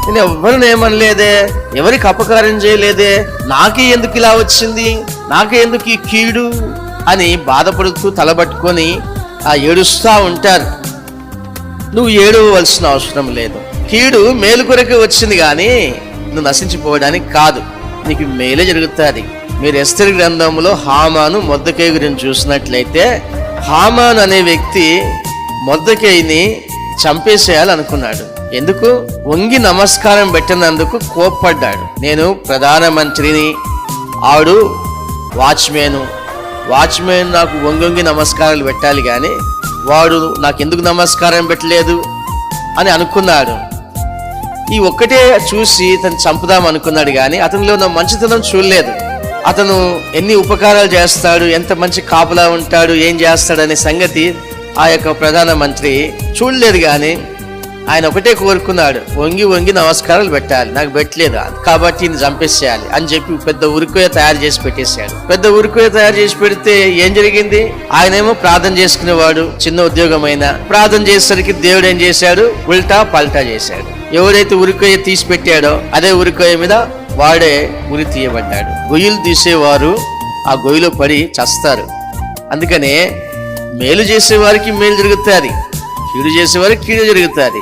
నేను ఎవరిని ఏమనలేదే, ఎవరికి అపకారం చేయలేదే, నాకే ఎందుకు ఇలా వచ్చింది, నాకే ఎందుకు ఈ కీడు అని బాధపడుతూ తలబట్టుకొని ఏడుస్తూ ఉంటారు. నువ్వు ఏడవలసిన అవసరం లేదు. కీడు మేలు కొరకే వచ్చింది కానీ నువ్వు నశించిపోవడానికి కాదు, నీకు మేలే జరుగుతుంది. మీరు ఎస్తెరు గ్రంథంలో హామాను మొర్దెకై గురించి చూసినట్లయితే, హామాన్ అనే వ్యక్తి మొర్దెకైని చంపేసేయాలనుకున్నాడు. ఎందుకు? వంగి నమస్కారం పెట్టినందుకు కోప్పడ్డాడు. నేను ప్రధానమంత్రిని, ఆవిడు వాచ్మెన్ నాకు వంగి నమస్కారాలు పెట్టాలి కానీ వాడు నాకెందుకు నమస్కారం పెట్టలేదు అని అనుకున్నాడు. ఈ ఒక్కటే చూసి తను చంపుదాం అనుకున్నాడు కానీ అతనిలో ఉన్న మంచితనం చూడలేదు. అతను ఎన్ని ఉపకారాలు చేస్తాడు, ఎంత మంచి కాపలా ఉంటాడు, ఏం చేస్తాడనే సంగతి ఆ యొక్క ప్రధానమంత్రి చూడలేదు. కానీ ఆయన ఒకటే కోరుకున్నాడు, వంగి నమస్కారాలు పెట్టాలి, నాకు పెట్టలేదు కాబట్టి ఈయన చంపేసేయాలి అని చెప్పి పెద్ద ఉరికొయ్య తయారు చేసి పెట్టేశాడు. పెద్ద ఉరికొయ్య తయారు చేసి పెడితే ఏం జరిగింది? ఆయనేమో ప్రార్థన చేసుకునేవాడు, చిన్న ఉద్యోగమైన ప్రార్థన చేసేసరికి దేవుడు ఏం చేశాడు? ఉల్టా పల్టా చేశాడు. ఎవరైతే ఉరికొయ్య తీసి పెట్టాడో అదే ఉరికొయ్య మీద వాడే ఉరి తీయబడ్డాడు. గొయ్యలు తీసేవారు ఆ గొయ్యిలో పడి చస్తారు. అందుకనే మేలు చేసేవారికి మేలు జరుగుతుంది, కీడు చేసేవారికి కీడు జరుగుతుంది.